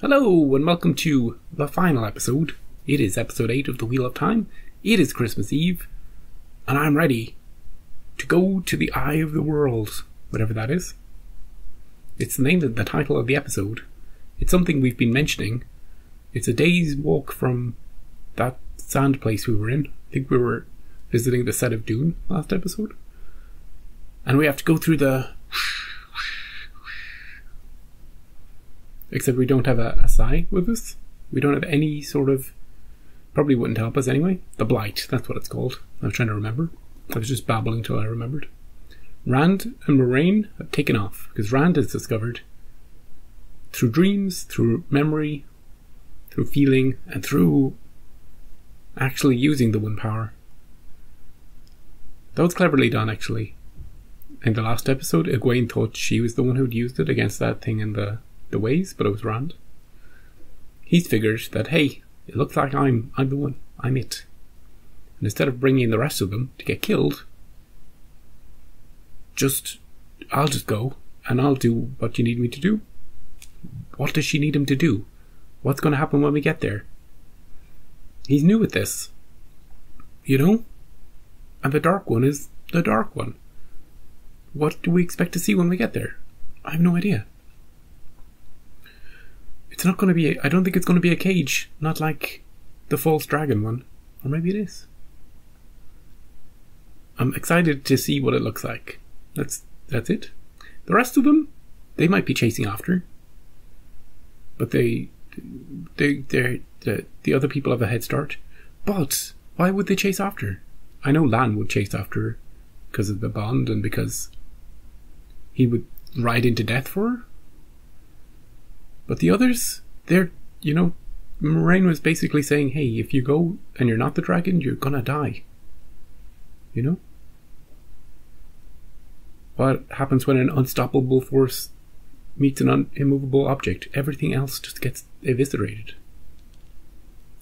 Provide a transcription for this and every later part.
Hello and welcome to the final episode. It is episode 8 of the Wheel of Time. It is Christmas Eve, and I'm ready to go to the eye of the world, whatever that is. It's the name of the title of the episode. It's something we've been mentioning. It's a day's walk from that sand place we were in. I think we were visiting the set of Dune last episode. And we have to go through the... Except we don't have a sigh with us. We don't have any sort of... Probably wouldn't help us anyway. The Blight, that's what it's called. I was trying to remember. I was just babbling till I remembered. Rand and Moraine have taken off, because Rand has discovered, through dreams, through memory, through feeling, and through actually using the wind power. That was cleverly done, actually. In the last episode, Egwene thought she was the one who'd used it against that thing in the ways, but it was Rand. He's figured that, hey, it looks like I'm the one. I'm it. And instead of bringing the rest of them to get killed, I'll just go and I'll do what you need me to do. What does she need him to do? What's going to happen when we get there? He's new at this, you know? And the Dark One is the Dark One. What do we expect to see when we get there? I have no idea. It's not going to be... I don't think it's going to be a cage. Not like the false dragon one. Or maybe it is. I'm excited to see what it looks like. That's it. The rest of them, they might be chasing after. But the other people have a head start. But why would they chase after? I know Lan would chase after her because of the bond and because he would ride into death for her. But the others, they're, Moraine was basically saying, hey, if you go and you're not the dragon, you're gonna die. You know? What happens when an unstoppable force meets an immovable object? Everything else just gets eviscerated.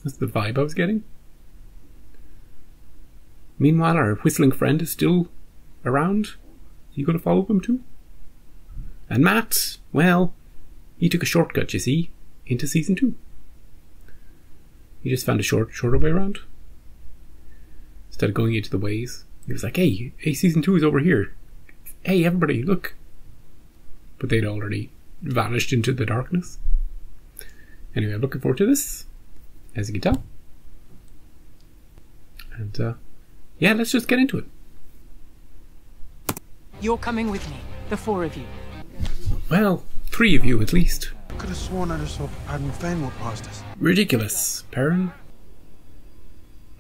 That's the vibe I was getting. Meanwhile, our whistling friend is still around. You gonna follow him too? And Matt, well... he took a shortcut, you see, into Season 2. He just found a shorter way around. Instead of going into the ways, he was like, hey, Season 2 is over here. Hey, everybody, look. But they'd already vanished into the darkness. Anyway, I'm looking forward to this, as you can tell. And, yeah, let's just get into it. You're coming with me, the four of you. Well... 3 of you, at least. I could have sworn I just saw Padme Fane walk past us. Ridiculous, Perrin.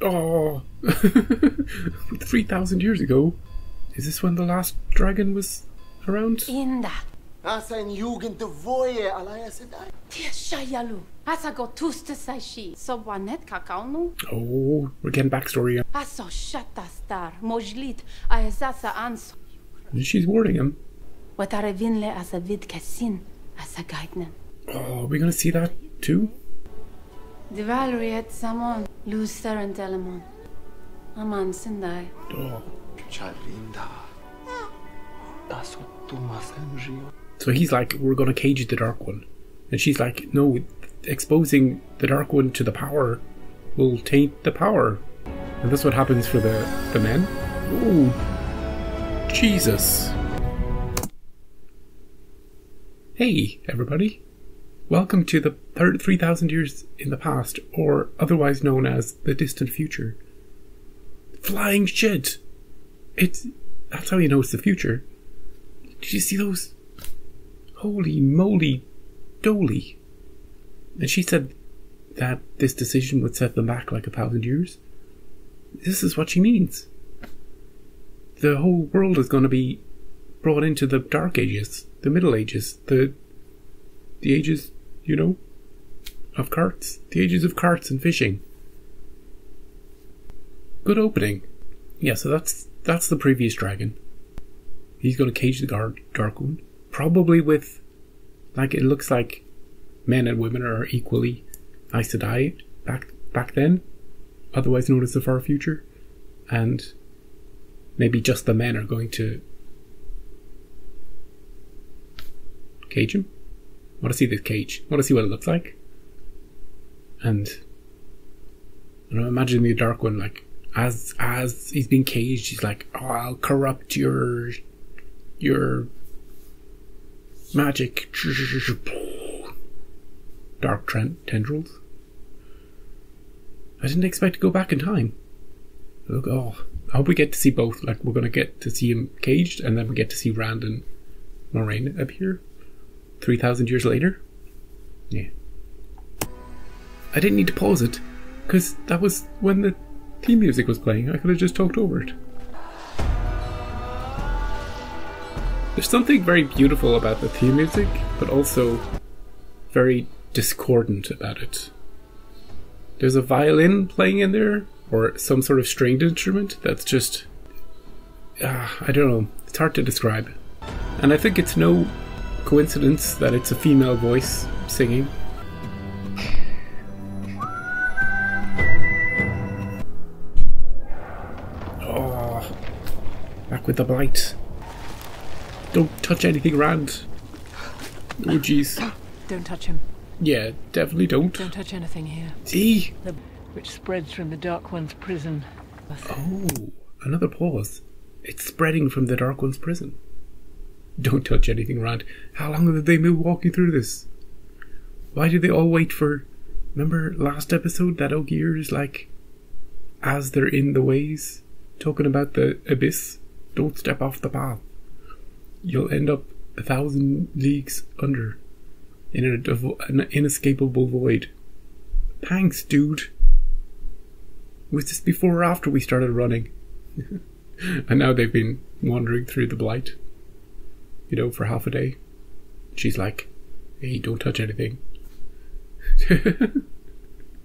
Oh, 3,000 years ago. Is this when the last dragon was around? Inda. Asa en jugend de voye alaya sedai. Tia shayalu. Asa go tusta saishi. So wanet kakaunu. Oh, we're getting backstory. Aso shata star. Mojlit. Ayazasa anso. She's warning him. Watare vinle asa vid kasin. Asa gaidnen. Oh, are we gonna see that too? The Valerie et samon. Luster and telemon. Aman sindai. Oh. Chalinda. Aso tumasenjio. So he's like, we're gonna cage the Dark One. And she's like, no, exposing the Dark One to the power will taint the power. And that's what happens for the men. Oh, Jesus. Hey, everybody. Welcome to the 3,000 years in the past, or otherwise known as the distant future. Flying shit! That's how you know it's the future. Did you see those? Holy moly doly. And she said that this decision would set them back like 1,000 years. This is what she means. The whole world is going to be brought into the Dark Ages. The Middle Ages, the ages, of carts. The ages of carts and fishing. Good opening. Yeah, so that's the previous dragon. He's going to cage the Dark One. Probably with, it looks like men and women are equally Aes Sedai back then. Otherwise known as the far future. And maybe just the men are going to cage him? want to see this cage. I want to see what it looks like. And I'm imagining the Dark One, like, as he's being caged, he's like, oh, I'll corrupt your magic. Dark tendrils. I didn't expect to go back in time. Look, oh, I hope we get to see both. Like, we're going to get to see him caged, and then we get to see Rand and Moiraine appear 3,000 years later. Yeah. I didn't need to pause it, because that was when the theme music was playing. I could have just talked over it. There's something very beautiful about the theme music, but also very discordant about it. There's a violin playing in there, or some sort of stringed instrument that's just... I don't know. It's hard to describe. And I think it's no coincidence that it's a female voice singing. Oh, back with the blight. Don't touch anything, Rand. Oh, jeez. Don't touch him. Yeah, definitely don't. Don't touch anything here. See? Which spreads from the Dark One's prison. Oh, another pause. It's spreading from the Dark One's prison. Don't touch anything, Rand. How long have they been walking through this? Why did they all wait for... Remember last episode that Ogier is like... As they're in the ways, talking about the abyss. Don't step off the path. You'll end up 1,000 leagues under. In an inescapable void. Thanks, dude. Was this before or after we started running? And now they've been wandering through the blight. You know, for half a day. She's like, hey, don't touch anything.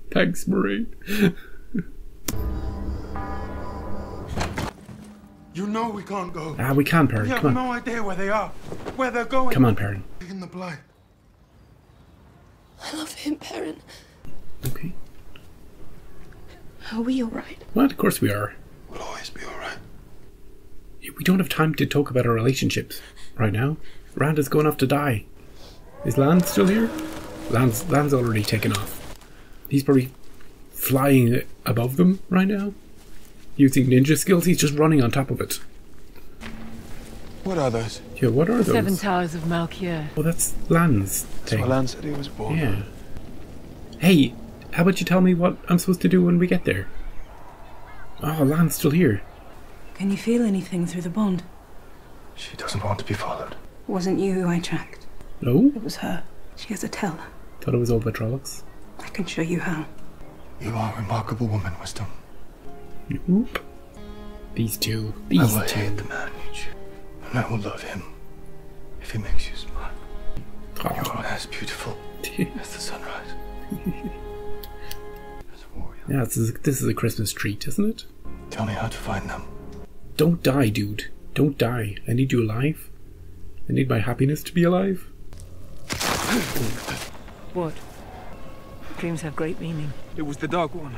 Thanks, Moiraine. You know we can't go. Ah, we can, Perrin. We have Come on. no idea where they are. Where they're going. Come on, Perrin. In the blight. I love him, Perrin. Okay. Are we alright? Well, of course we are. We'll always be alright. We don't have time to talk about our relationships right now. Rand is going off to die. Is Lan still here? Lan's already taken off. He's probably flying above them right now. Using ninja skills, he's just running on top of it. What are those? Yeah, what are those? 7 Towers of Malkier. Oh, that's Lan's That's thing. where Lan said he was born. Yeah. Hey, how about you tell me what I'm supposed to do when we get there? Oh, Lan's still here. Can you feel anything through the bond? She doesn't want to be followed. It wasn't you who I tracked. No? It was her. She has a teller. Thought it was all the Trollocs. I can show you how. You are a remarkable woman, Wisdom. Nope. These two. I These will two. hate the man you choose, and I will love him if he makes you smile. You Oh. are as beautiful as the sunrise. As a warrior. Yeah, this is a Christmas treat, isn't it? Tell me how to find them. Don't die, dude. Don't die. I need you alive. I need my happiness to be alive. What? Dreams have great meaning. It was the Dark One.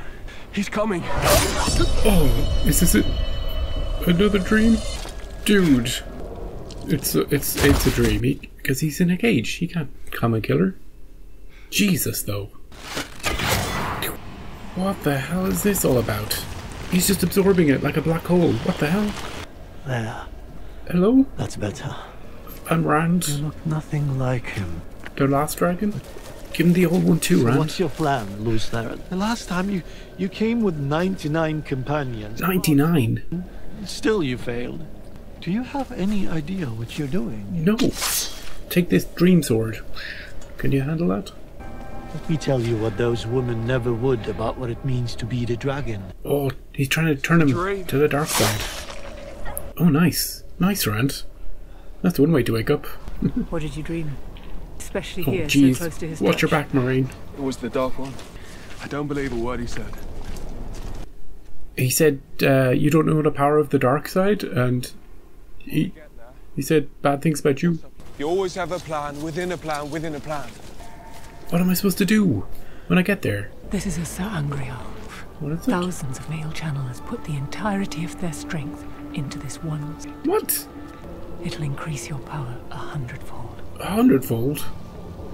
He's coming. Oh, is this it? Another dream? Dude. It's a dream. Because he's in a cage. He can't come and kill her. Jesus, though. What the hell is this all about? He's just absorbing it like a black hole. What the hell? There. Hello? That's better. I'm Rand. You look nothing like him. The last dragon? Give him the old one too, Rand. What's your plan, Luz Theron? The last time you came with 99 companions. 99? Still you failed. Do you have any idea what you're doing? No. Take this dream sword. Can you handle that? Let me tell you what those women never would about what it means to be the dragon. Oh, he's trying to turn him to the dark side. Oh, nice. Nice, Rand. That's one way to wake up. What did you dream? Especially Oh, here, jeez. so close to his Watch your touch. back, Moiraine. It was the Dark One. I don't believe a word he said. He said, you don't know the power of the dark side, and he said bad things about you. You always have a plan within a plan within a plan. What am I supposed to do when I get there? This is a Sa'angreal. What is it? Thousands of male channelers put the entirety of their strength into this one. What? It'll increase your power 100-fold. 100-fold?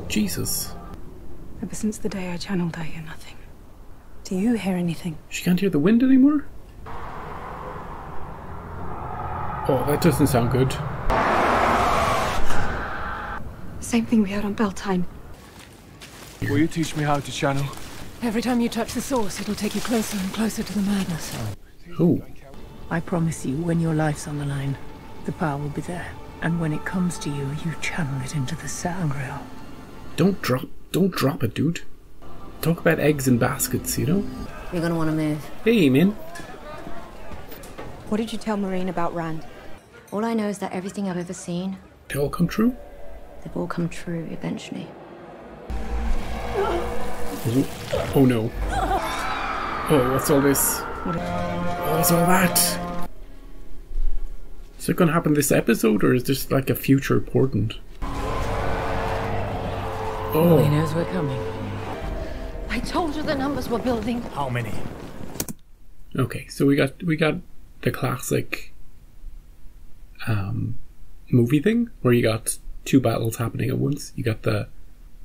Jesus. Ever since the day I channeled, I hear nothing. Do you hear anything? She can't hear the wind anymore? Oh, that doesn't sound good. Same thing we had on Beltane. Will you teach me how to channel? Every time you touch the source, it'll take you closer and closer to the madness. Oh. I promise you, when your life's on the line, the power will be there. And when it comes to you, you channel it into the sangreal. Don't drop it, dude. Talk about eggs in baskets, you know? You're gonna want to move. Hey, man. What did you tell Marine about Rand? All I know is that everything I've ever seen, They all come true? they've all come true eventually. Oh no. Oh, what's all this? What's all that? Is it gonna happen this episode, or is this like a future portent? Oh. He knows we're coming. I told you the numbers were building. How many? Okay, so we got the classic movie thing where you got two battles happening at once. You got the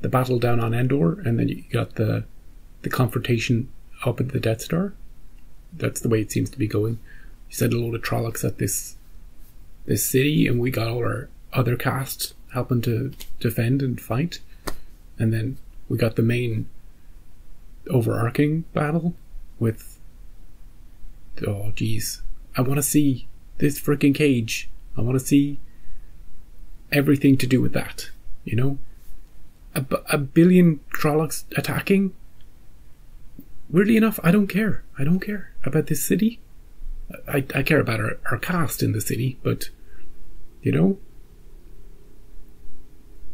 battle down on Endor, and then you got the confrontation up at the Death Star. That's the way it seems to be going. You sent a load of Trollocs at this city, and we got all our other cast helping to defend and fight. And then we got the main overarching battle with... Oh, jeez. I want to see this freaking cage. I want to see everything to do with that, you know? A billion Trollocs attacking? Weirdly enough, I don't care. I don't care about this city. I care about our cast in the city, but, you know,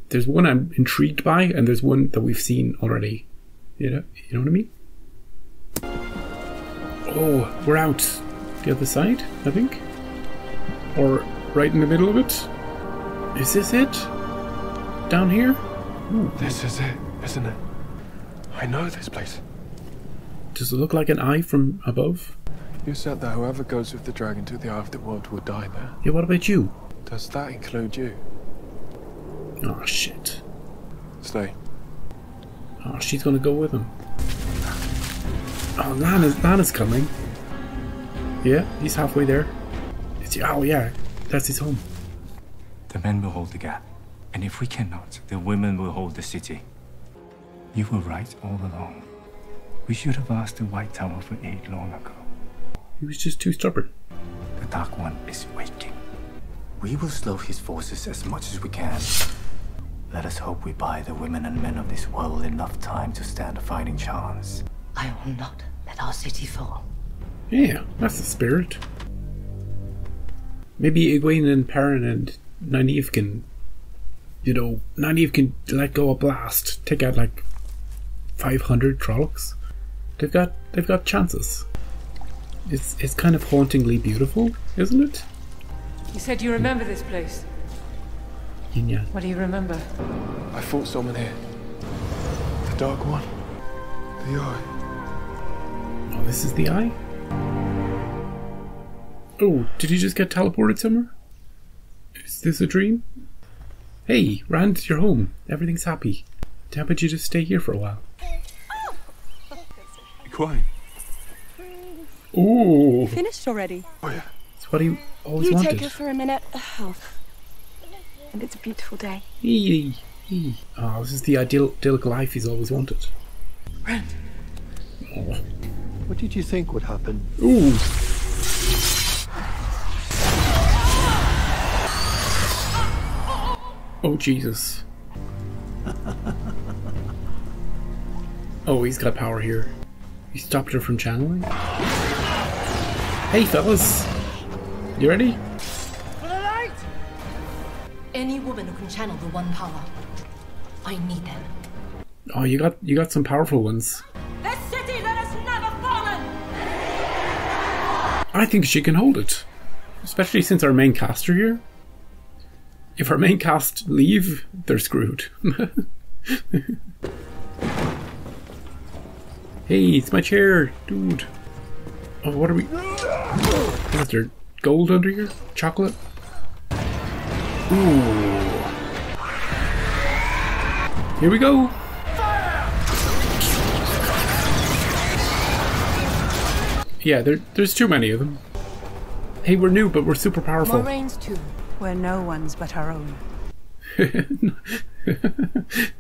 there's one I'm intrigued by, and there's one that we've seen already. You know what I mean? Oh, we're out the other side, I think. Or right in the middle of it. Is this it? Down here? Ooh. This is it, isn't it? I know this place. Does it look like an eye from above? You said that whoever goes with the dragon to the Eye of the World will die there. Yeah, what about you? Does that include you? Oh, shit. Stay. Oh, she's gonna go with him. Oh, Lana's coming. Yeah, he's halfway there. Oh, yeah, that's his home. The men will hold the gap. And if we cannot, the women will hold the city. You were right all along. We should have asked the White Tower for aid long ago. He was just too stubborn. The Dark One is waking. We will slow his forces as much as we can. Let us hope we buy the women and men of this world enough time to stand a fighting chance. I will not let our city fall. Yeah, that's the spirit. Maybe Egwene and Perrin and Nynaeve can, you know, Nynaeve can let go a blast, take out like 500 Trollocs. They've got chances. It's kind of hauntingly beautiful, isn't it? You said you remember this place. Yeah. What do you remember? I fought someone here. The Dark One. The Eye. Oh, this is the eye? Oh, did he just get teleported somewhere? Is this a dream? Hey, Rand, you're home. Everything's happy. How about you just stay here for a while? Be quiet. Ooh. Finished already? Oh yeah. It's what he always You wanted. take her for a minute. Oh. And it's a beautiful day. Oh, this is the idyllic life he's always wanted. Rand. Oh. What did you think would happen? Ooh. Oh, Jesus. Oh, he's got power here. He stopped her from channeling. Hey, fellas. You ready? Any woman who can channel the one power, I need them. Oh, you got some powerful ones. This city that has never fallen! I think she can hold it. Especially since our main cast are here. If our main cast leave, they're screwed. Hey, it's my chair, dude. Oh, what are we... Is there gold under here? Chocolate? Ooh. Here we go. Yeah, there's too many of them. Hey, we're new, but we're super powerful. Moraine's too. We're no one's but our own.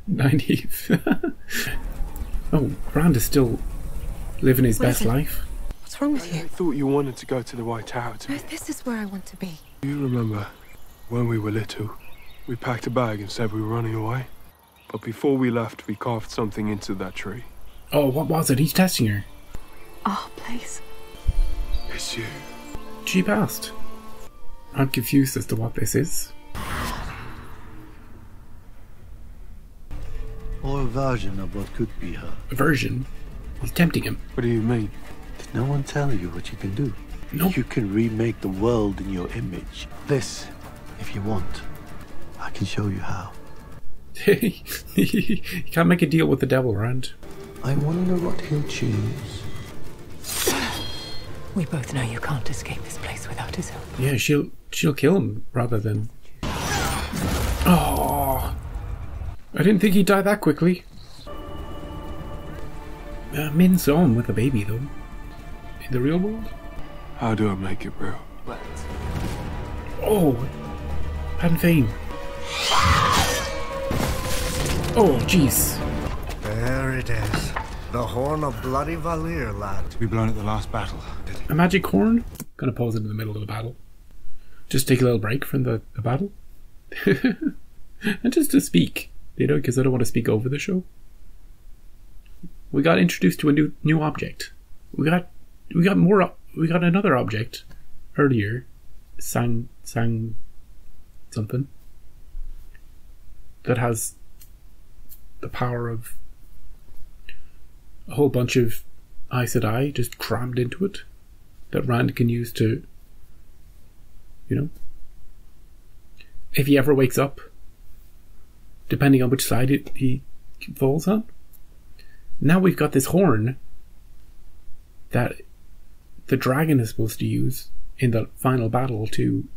Naive. Oh, Rand is still living his best life. What's wrong with I you? thought you wanted to go to the White Tower too. No, this is where I want to be. Do you remember when we were little? We packed a bag and said we were running away. But before we left, we carved something into that tree. Oh, what was it? He's testing her. Our place. It's you. She passed. I'm confused as to what this is. Or a version of what could be her. A version? He's tempting him. What do you mean? Did no one tell you what you can do? No. You can remake the world in your image. This, if you want. I can show you how. You can't make a deal with the devil, Rand. I wonder what he'll choose. We both know you can't escape this place without his help. Yeah, she'll kill him rather than... Oh, I didn't think he'd die that quickly. Min saw him with a baby, though. In the real world? How do I make it real? Oh, and fame. Oh, jeez. There it is. The horn of bloody Valir, lad. We blown at the last battle. A magic horn? Gonna pause it in the middle of the battle. Just take a little break from the battle. And just to speak, you know, because I don't want to speak over the show. We got introduced to a new object. We got another object earlier. Sang something that has the power of a whole bunch of Aes Sedai just crammed into it that Rand can use to, you know, if he ever wakes up, depending on which side he falls on. Now we've got this horn that the dragon is supposed to use in the final battle to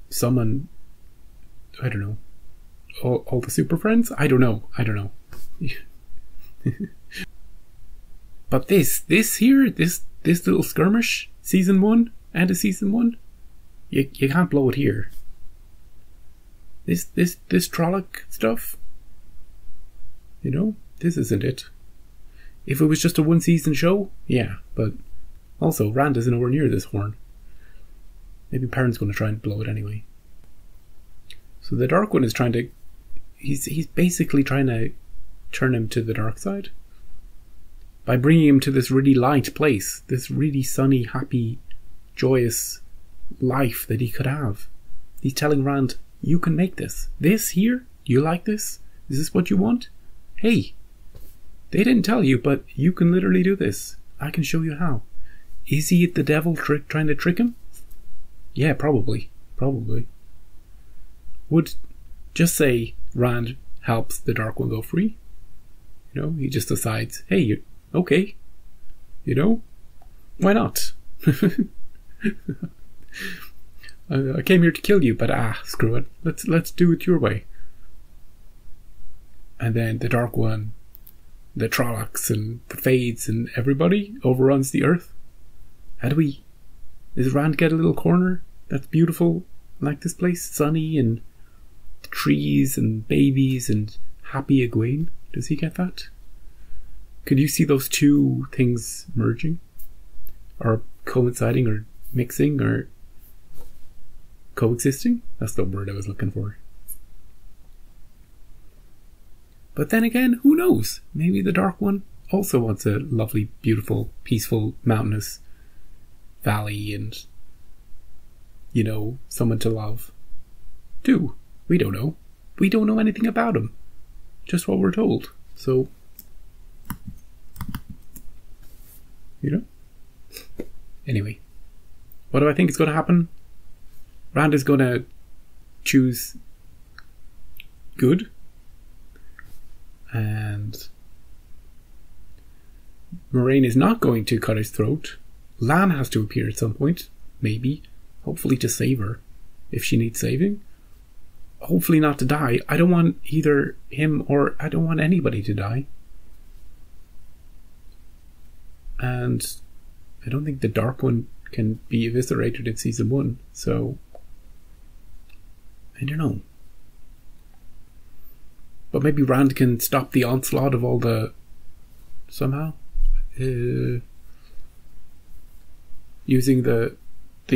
summon, I don't know, all the super friends? I don't know. But this little skirmish, season 1, end of season 1, you can't blow it here. This Trolloc stuff, you know, this isn't it. If it was just a one season show, yeah, but also Rand is nowhere near this horn. Maybe Perrin's going to try and blow it anyway. So the Dark One is trying to, he's basically trying to turn him to the dark side by bringing him to this really light place, this really sunny, happy, joyous life that he could have. He's telling Rand, you can make this. This here, do you like this? Is this what you want? Hey, they didn't tell you, but you can literally do this. I can show you how. Is he the devil trying to trick him? Yeah, probably. Would just say Rand helps the Dark One go free. You know, he just decides, hey, okay. You know, why not? I came here to kill you, but screw it. Let's do it your way. And then the Dark One, the Trollocs and the Fades and everybody overruns the earth. Does Rand get a little corner that's beautiful like this place? Sunny and trees and babies and happy Egwene? Does he get that? Could you see those two things merging? Or coinciding or mixing or coexisting? That's the word I was looking for. But then again, who knows? Maybe the Dark One also wants a lovely, beautiful, peaceful, mountainous valley and, you know, someone to love. Too. We don't know. We don't know anything about him. Just what we're told. So, you know? Anyway. What do I think is going to happen? Rand is going to choose good. And Moraine is not going to cut his throat. Lan has to appear at some point. Maybe. Hopefully to save her. If she needs saving. hopefully not to die. I don't want either him or I don't want anybody to die. And I don't think the Dark One can be eviscerated in season 1, so I don't know. But maybe Rand can stop the onslaught of all the... somehow? Using the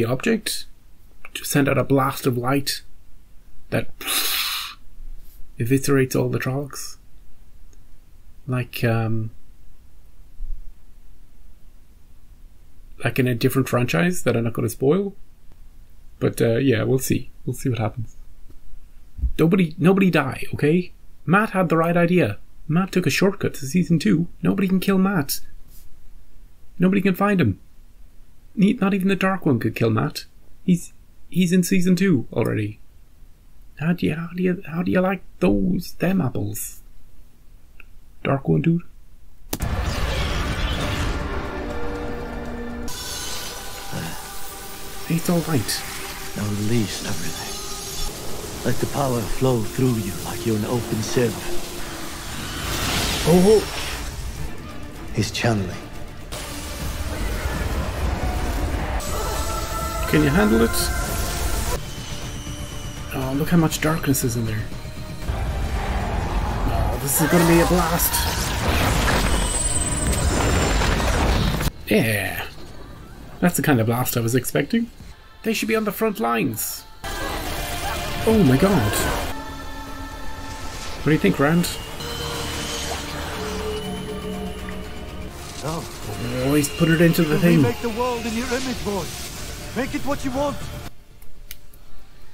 object to send out a blast of light that eviscerates all the Trollocs. Like in a different franchise that I'm not going to spoil. But yeah, we'll see. We'll see what happens. Nobody die, okay? Matt had the right idea. Matt took a shortcut to season 2. Nobody can kill Matt. Nobody can find him. Not even the Dark One could kill Matt. He's in season 2 already. How do you like them apples? Dark One, dude. It's alright. Now release everything. Let the power flow through you like you're an open sieve. Oh! He's channeling. Can you handle it? Oh, look how much darkness is in there. Oh, this is gonna be a blast. Yeah. That's the kind of blast I was expecting. They should be on the front lines. Oh my god. What do you think, Rand? Oh, he's put it into the thing. Make the world in your image, boy. Make it what you want.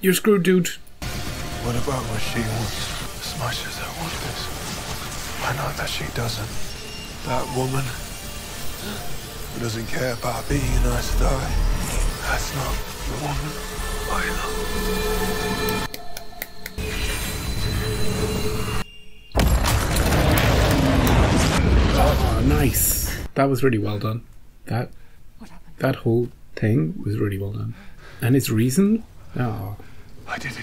You're screwed, dude. What about what she wants? As much as I want this, I know that she doesn't. That woman who doesn't care about being a nice guy. That's not the woman I love. Oh, nice. That was really well done. That whole thing was really well done. And his reason? Oh. I did it.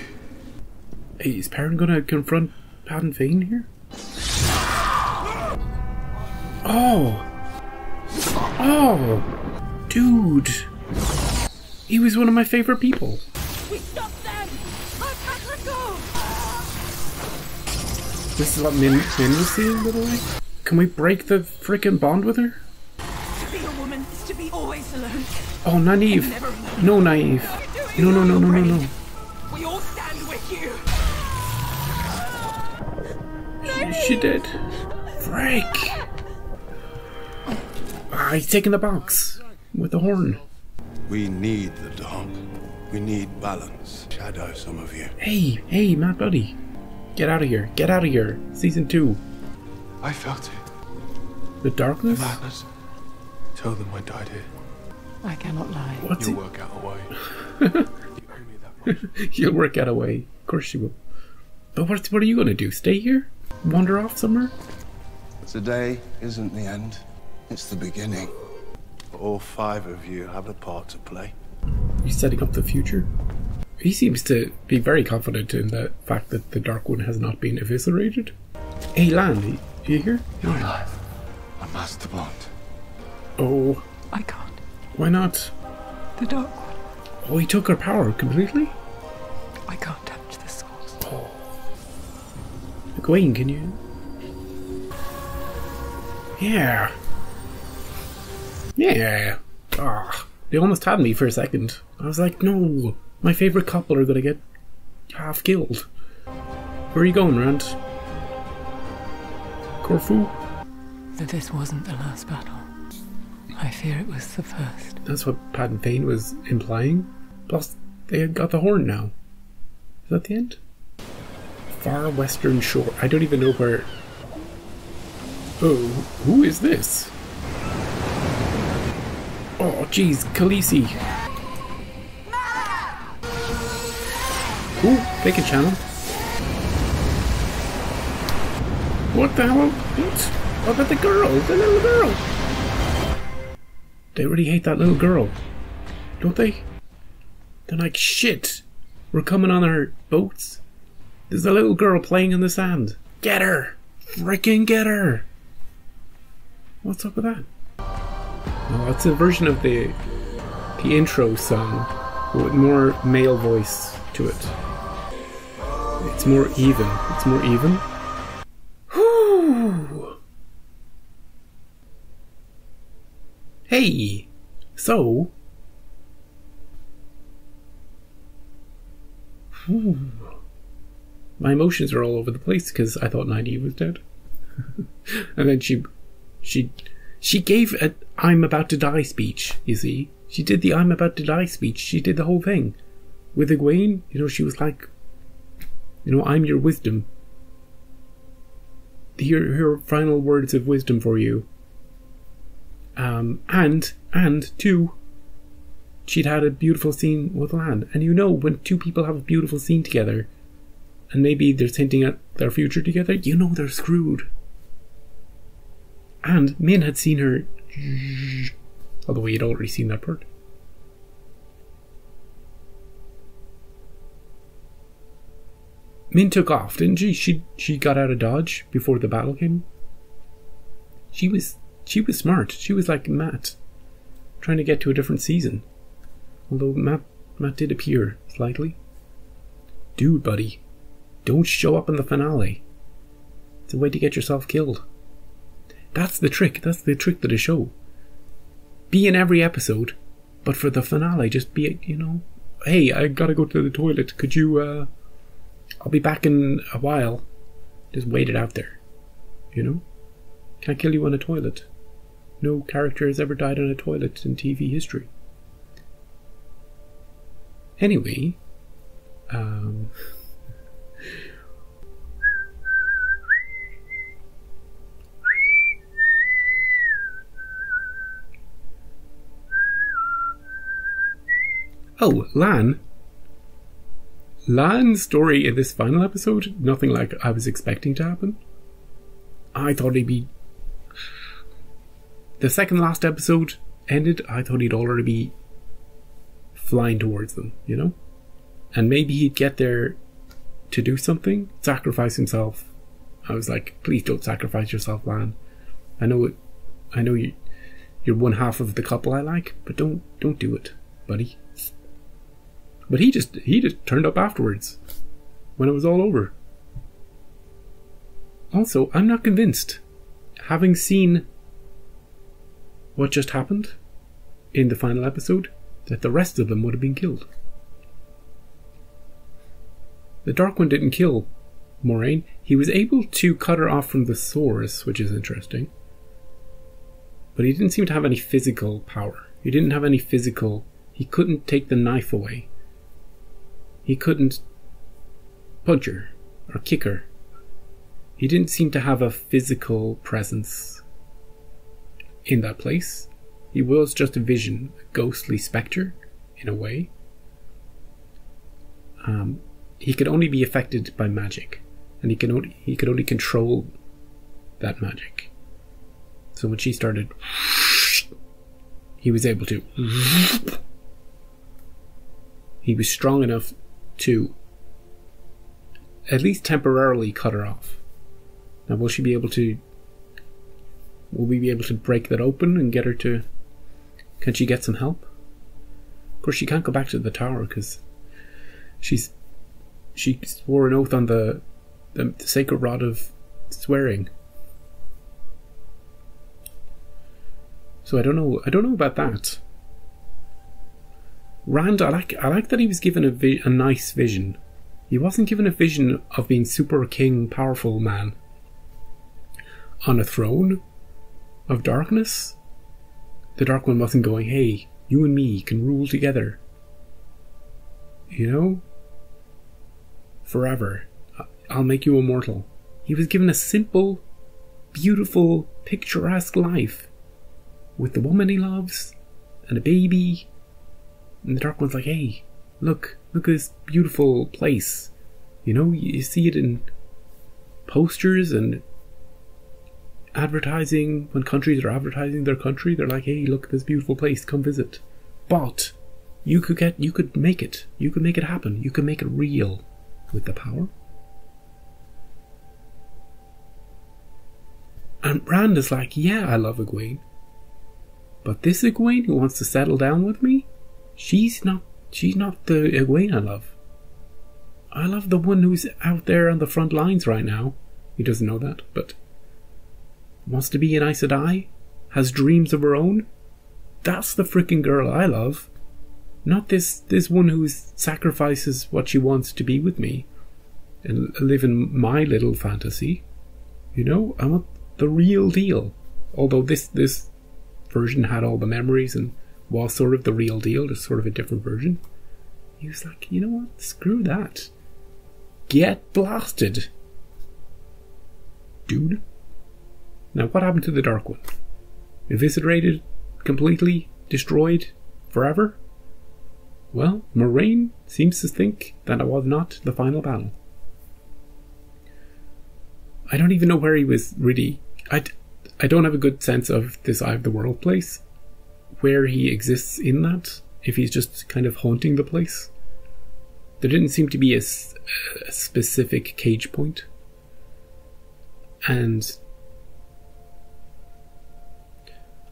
Hey, is Perrin gonna confront Padden Fane here? Oh! Oh! Dude! He was one of my favorite people. We stopped them! Let go! This is what Min was saying, by the way? Can we break the frickin' bond with her? To be a woman is to be always alone. Oh, Nynaeve. No, Nynaeve. No. We all stand with you. She did. Frick. Ah, he's taking the box. With the horn. We need the dark. We need balance. Shadow, some of you. Hey, Matt Buddy. Get out of here. Get out of here. Season 2. I felt it. The darkness? The madness. Tell them I died here. I cannot lie. You'll work out a way. You owe me that much. You'll work out a way. Of course you will. But what are you going to do? Stay here? Wander off somewhere? Today isn't the end. It's the beginning. All 5 of you have a part to play. He's setting up the future. He seems to be very confident in the fact that the Dark One has not been eviscerated. Hey, Lan, are you here? You're alive. I must bond. Oh. I can't. Why not? The Dark One. Oh, he took her power completely? I can't touch the source. Oh. Egwene, can you? Yeah. Ah, they almost had me for a second. I was like, no, my favourite couple are gonna get half killed. Where are you going, Rand? Corfu? That this wasn't the last battle. I fear it was the first. That's what Padden Fane was implying. Plus, they had got the horn now. Is that the end? Far Western Shore. I don't even know where... Oh, who is this? Oh, jeez, Khaleesi. Ooh, they can channel. What the hell? What? What about the girl? The little girl? They really hate that little girl, don't they? They're like, shit, we're coming on our boats There's a little girl playing in the sand. Get her! Freaking get her! What's up with that? Oh, it's a version of the intro song with more male voice to it. It's more even. It's more even. Whew. Hey! So... Whew. My emotions are all over the place because I thought Nynaeve was dead. And then she gave a I'm about to die speech, you see. She did the I'm about to die speech. She did the whole thing. With Egwene, you know, she was like, you know, I'm your wisdom. Here final words of wisdom for you. And two, she'd had a beautiful scene with Lan. And you know, when two people have a beautiful scene together, and maybe they're hinting at their future together, you know they're screwed. And Min had seen her, although he had already seen that part. Min took off, didn't she? She got out of Dodge before the battle came. She was smart. She was like Matt, trying to get to a different season. Although Matt did appear slightly. Dude, buddy, don't show up in the finale. It's a way to get yourself killed. That's the trick. That's the trick to the show. Be in every episode, but for the finale, just be, you know, hey, I gotta go to the toilet. Could you, I'll be back in a while. Just wait it out there. You know? Can't kill you on a toilet. No character has ever died on a toilet in TV history. Anyway, oh, Lan. Lan's story in this final episode, nothing like I was expecting to happen. I thought he'd be... The second last episode ended, I thought he'd already be flying towards them, you know? And maybe he'd get there to do something, sacrifice himself. I was like, please don't sacrifice yourself, Lan. I know you're one half of the couple I like, but don't do it, buddy. But he just turned up afterwards, when it was all over. Also, I'm not convinced, having seen what just happened in the final episode, that the rest of them would have been killed. The Dark One didn't kill Moraine. He was able to cut her off from the swords, which is interesting. But he didn't seem to have any physical power. He didn't have any physical... He couldn't take the knife away. He couldn't punch her or kick her. He didn't seem to have a physical presence in that place. He was just a vision, a ghostly spectre, in a way. He could only be affected by magic, and he could only control that magic. So when she started, he was able to. He was strong enough to at least temporarily cut her off. Now, will we be able to break that open and get her to... Can she get some help? Of course, she can't go back to the tower because she swore an oath on the sacred rod of swearing. So I don't know about that. Rand, I like that he was given a nice vision. He wasn't given a vision of being super king, powerful man on a throne of darkness. The Dark One wasn't going, hey, you and me can rule together. You know? Forever. I'll make you immortal. He was given a simple, beautiful, picturesque life with the woman he loves and a baby. And the Dark One's like, hey, look at this beautiful place. You know, you see it in posters and advertising. When countries are advertising their country, they're like, hey, look at this beautiful place, come visit. But you could make it. You could make it happen. You could make it real with the power. And Rand is like, yeah, I love Egwene. But this Egwene who wants to settle down with me, she's not the Egwene I love. I love the one who's out there on the front lines right now. He doesn't know that, but wants to be an Aes Sedai, has dreams of her own. That's the freaking girl I love. Not this one who sacrifices what she wants to be with me and live in my little fantasy. You know, I want the real deal. Although this version had all the memories and was sort of the real deal, just sort of a different version. He was like, you know what? Screw that. Get blasted, dude. Now, what happened to the Dark One? Eviscerated, completely destroyed, forever? Well, Moraine seems to think that it was not the final battle. I don't even know where he was really. I don't have a good sense of this Eye of the World place, where he exists in that, if he's just kind of haunting the place. There didn't seem to be a specific cage point. And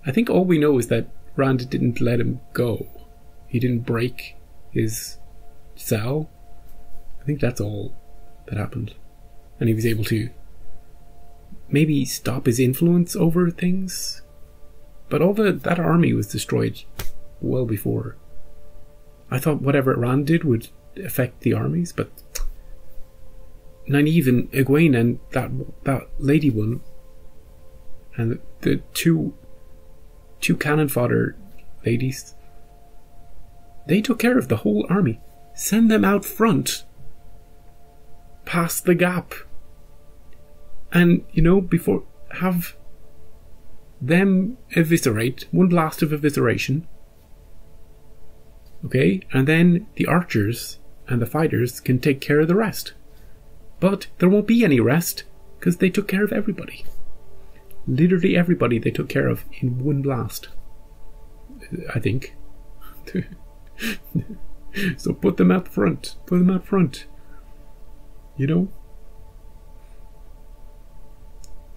I think all we know is that Rand didn't let him go. He didn't break his cell. I think that's all that happened. And he was able to maybe stop his influence over things. But all that army was destroyed well before. I thought whatever Rand did would affect the armies, but not even Egwene and that lady one and the two cannon fodder ladies, they took care of the whole army. Send them out front, past the gap, and you know, before have them eviscerate, one blast of evisceration, okay, and then the archers and the fighters can take care of the rest. But there won't be any rest because they took care of everybody. Literally everybody they took care of in one blast, I think. So put them out front. Put them out front. You know?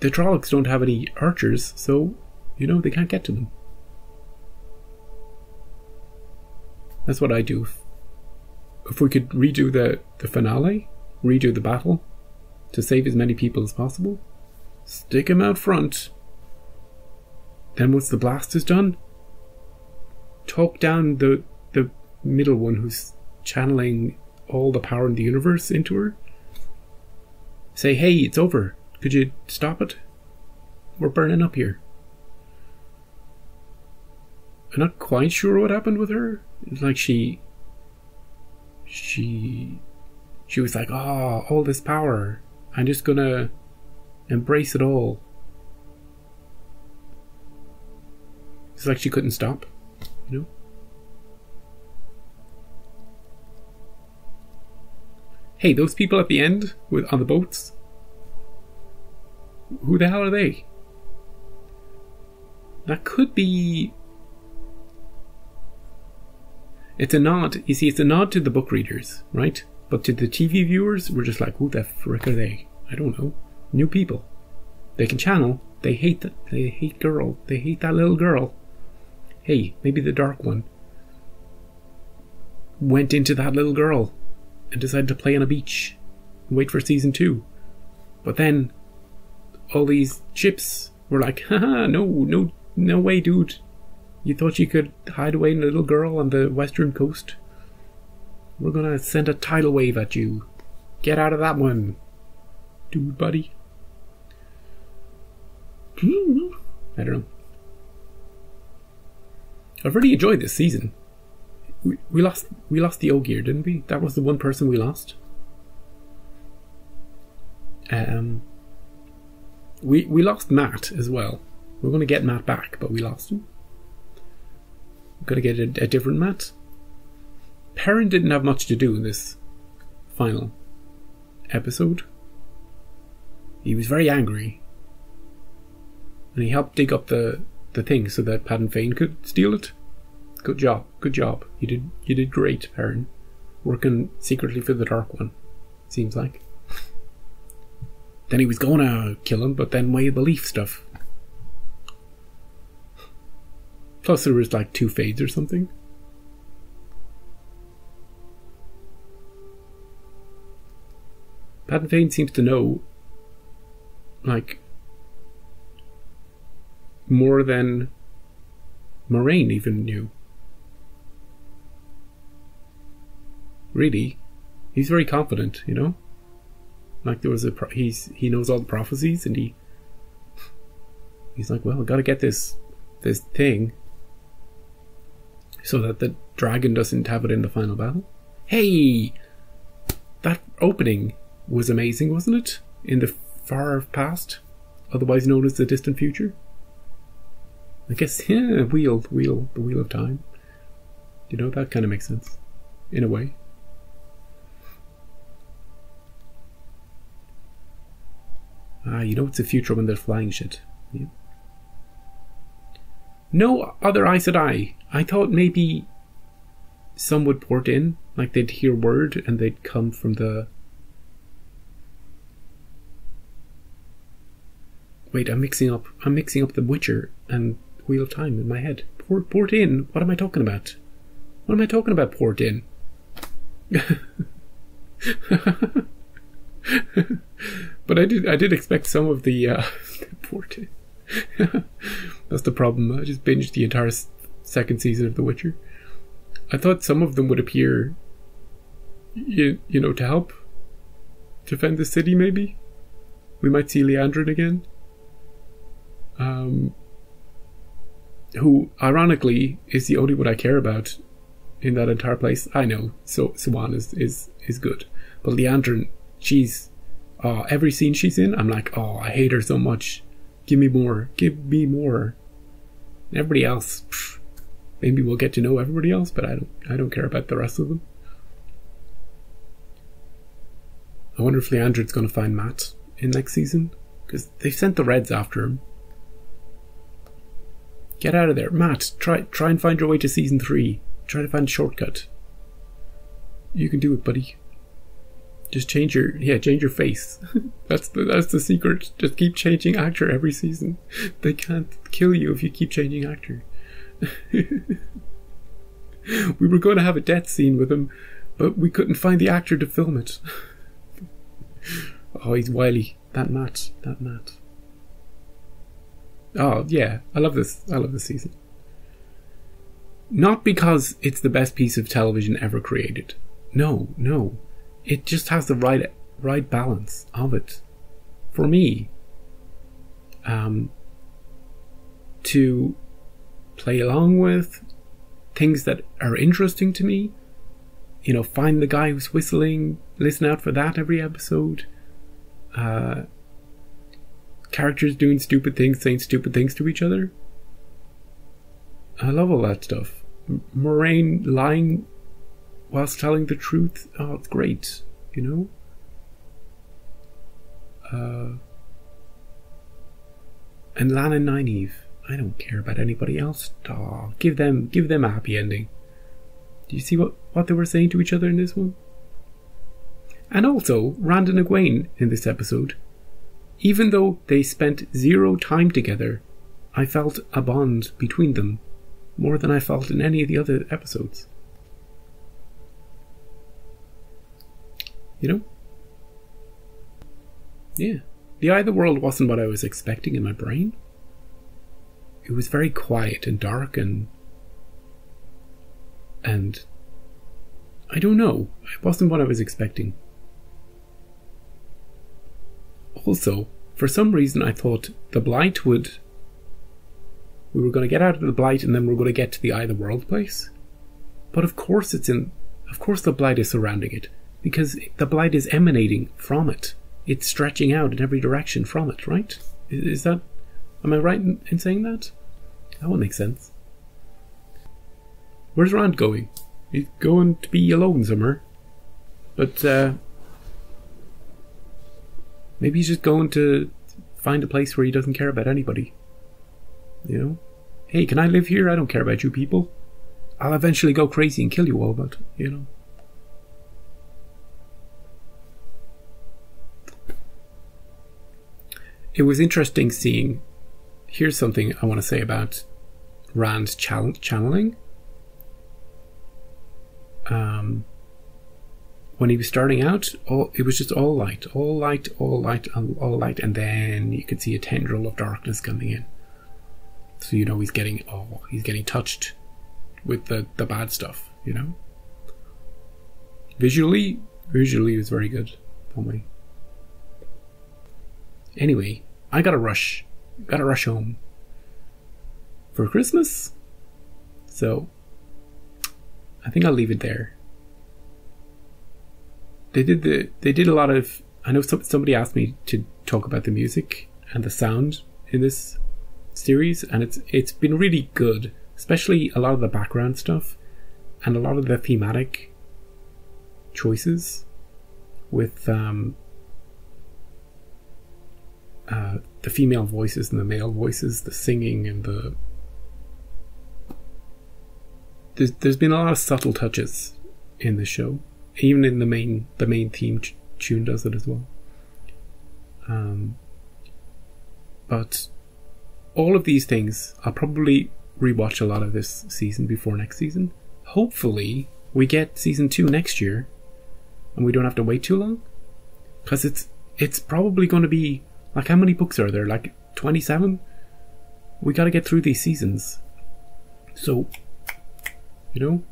The Trollocs don't have any archers, so, you know, they can't get to them. That's what I do. If we could redo the finale, redo the battle, to save as many people as possible, stick him out front. Then once the blast is done, talk down the middle one who's channeling all the power in the universe into her. Say, hey, it's over. Could you stop it? We're burning up here. I'm not quite sure what happened with her. It's like she was like, oh, all this power. I'm just gonna embrace it all. It's like she couldn't stop, you know? Hey, those people at the end on the boats, who the hell are they? That could be... It's a nod. You see, it's a nod to the book readers, right? But to the TV viewers, we're just like, who the frick are they? I don't know. New people. They can channel. They hate that. They hate girl. They hate that little girl. Hey, maybe the Dark One went into that little girl and decided to play on a beach and wait for season 2. But then all these ships were like, haha, no way, dude. You thought you could hide away in a little girl on the western coast? We're gonna send a tidal wave at you. Get out of that one, dude, buddy. I don't know. I've really enjoyed this season. We lost the Ogier, didn't we? That was the one person we lost. We lost Matt as well. We're going to get Matt back, but we lost him. We're going to get a different Matt. Perrin didn't have much to do in this final episode. He was very angry. And he helped dig up the thing so that Padden Fane could steal it. Good job. Good job. You did great, Perrin. Working secretly for the Dark One, seems like. Then he was gonna kill him, but then Way of Belief stuff Plus there was like 2 fades or something. Pat and Fane seems to know, like, more than Moraine even knew. Really, he's very confident, you know. Like there was he knows all the prophecies, and he's like, well, I gotta get this thing so that the dragon doesn't have it in the final battle. Hey, that opening was amazing, wasn't it? In the far past, otherwise known as the distant future. I guess, yeah, the wheel of time. You know, that kind of makes sense, in a way. You know it's the future when they're flying shit. Yeah. No other Aes Sedai. I thought maybe some would port in, like they'd hear word and they'd come from the... Wait, I'm mixing up The Witcher and Wheel of Time in my head. Port in? What am I talking about? What am I talking about, port in? But I did expect some of the port in. That's the problem. I just binged the entire second season of The Witcher. I thought some of them would appear, you know, to help defend the city, maybe. We might see Leandrin again. Who, ironically, is the only one I care about in that entire place. I know, so Siwan is good. But Leandrin, she's... every scene she's in, I'm like, oh, I hate her so much. Give me more. Give me more. Everybody else, maybe we'll get to know everybody else, but I don't care about the rest of them. I wonder if Leandrin's going to find Matt in next season, because they've sent the Reds after him. Get out of there, Matt. Try and find your way to season 3. Try to find a shortcut. You can do it, buddy. Just change your face. That's the secret. Just keep changing actor every season. They can't kill you if you keep changing actor. We were going to have a death scene with him, but we couldn't find the actor to film it. Oh, he's wily. That Matt. Oh yeah, I love this season. Not because it's the best piece of television ever created. No. It just has the right balance of it. For me. To play along with things that are interesting to me. You know, find the guy who's whistling, listen out for that every episode. Characters doing stupid things, saying stupid things to each other. I love all that stuff. Moraine lying whilst telling the truth. Oh, it's great, you know. And Lan and Nynaeve. I don't care about anybody else. Oh, give them a happy ending. Do you see what they were saying to each other in this one? And also, Rand and Egwene in this episode. Even though they spent 0 time together, I felt a bond between them more than I felt in any of the other episodes. You know? Yeah. The Eye of the World wasn't what I was expecting in my brain. It was very quiet and dark and I don't know. It wasn't what I was expecting. Also, for some reason I thought the Blight we were going to get out of the Blight and then we were going to get to the Eye of the World place. But of course the Blight is surrounding it, because the Blight is emanating from it. It's stretching out in every direction from it, right? Am I right in saying that? That would make sense. Where's Rand going? He's going to be alone somewhere. But, maybe he's just going to find a place where he doesn't care about anybody. You know? Hey, can I live here? I don't care about you people. I'll eventually go crazy and kill you all, but, you know. It was interesting seeing... Here's something I want to say about Rand's channeling. When he was starting out, it was just all light, and then you could see a tendril of darkness coming in. So you know he's getting touched with the bad stuff, you know. Visually it was very good for me. Anyway, I gotta rush home for Christmas, so I think I'll leave it there. They did a lot of. I know somebody asked me to talk about the music and the sound in this series, and it's been really good, especially a lot of the background stuff and a lot of the thematic choices with the female voices and the male voices, the singing and the. There's been a lot of subtle touches in the show. Even in the main theme tune does it as well. But all of these things, I'll probably rewatch a lot of this season before next season. Hopefully we get season 2 next year and we don't have to wait too long, because it's probably going to be like, how many books are there? Like 27? We got to get through these seasons, so you know,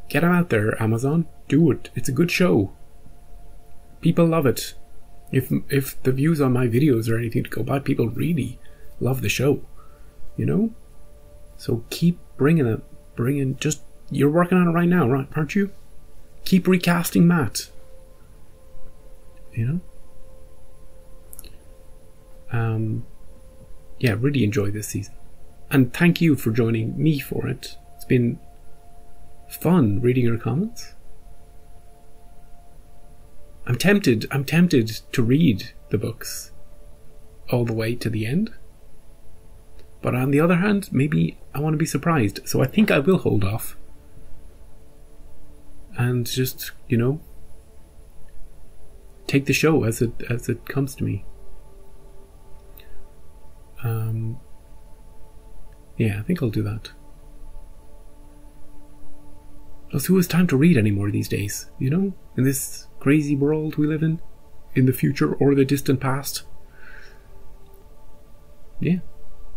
get them out there, Amazon. Do it. It's a good show. People love it. If the views on my videos are anything to go by, people really love the show, you know. So keep bringing it. Just, you're working on it right now, right? Aren't you? Keep recasting Matt. You know. Yeah, really enjoy this season, and thank you for joining me for it. It's been fun reading your comments. I'm tempted to read the books all the way to the end, but on the other hand, maybe I want to be surprised, so I think I will hold off and just, you know, take the show as it comes to me. Yeah, I think I'll do that. Plus, who has time to read anymore these days, you know? In this crazy world we live in the future or the distant past. Yeah.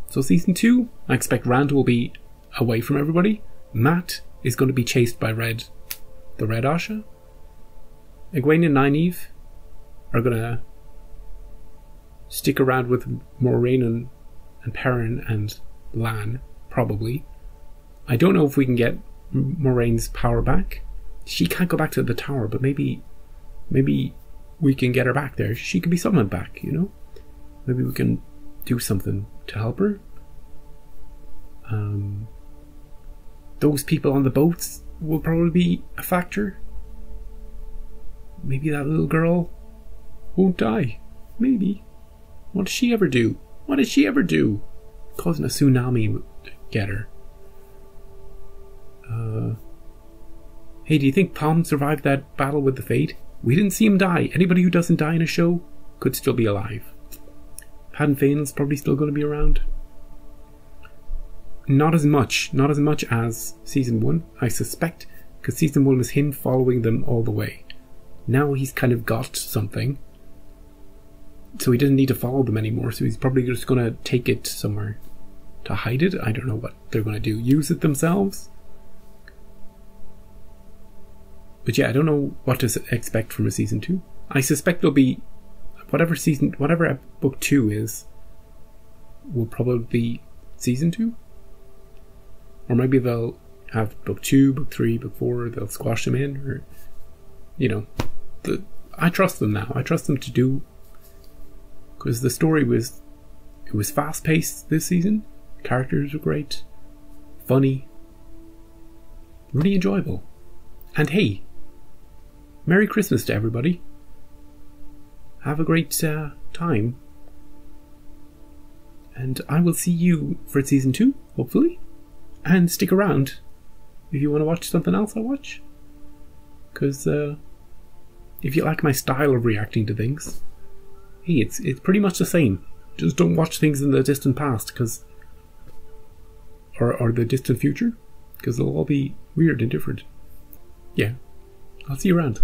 So season 2, I expect Rand will be away from everybody. Matt is going to be chased by the Red Asha. Egwene and Nynaeve are going to stick around with Moiraine and Perrin and Lan, probably. I don't know if we can get Moraine's power back. She can't go back to the tower, but maybe we can get her back there. She could be summoned back, you know. Maybe we can do something to help her. Those people on the boats will probably be a factor. Maybe that little girl won't die. Maybe. What does she ever do? Causing a tsunami would get her. Hey, do you think Palm survived that battle with the Fade? We didn't see him die. Anybody who doesn't die in a show could still be alive. Padden Fane's probably still going to be around. Not as much as season 1, I suspect, because season 1 was him following them all the way. Now he's kind of got something, so he doesn't need to follow them anymore, so he's probably just going to take it somewhere to hide it. I don't know what they're going to do. Use it themselves? But yeah, I don't know what to expect from a season 2. I suspect there'll be whatever book 2 is, will probably be season 2. Or maybe they'll have book 2, book 3, book 4, they'll squash them in, or, you know, I trust them now. I trust them to do, because the story was fast paced this season. Characters were great, funny, really enjoyable. And hey, Merry Christmas to everybody. Have a great time. And I will see you for season 2, hopefully. And stick around if you want to watch something else I watch. Because if you like my style of reacting to things, hey, it's pretty much the same. Just don't watch things in the distant past, because or the distant future, because they'll all be weird and different. Yeah, I'll see you around.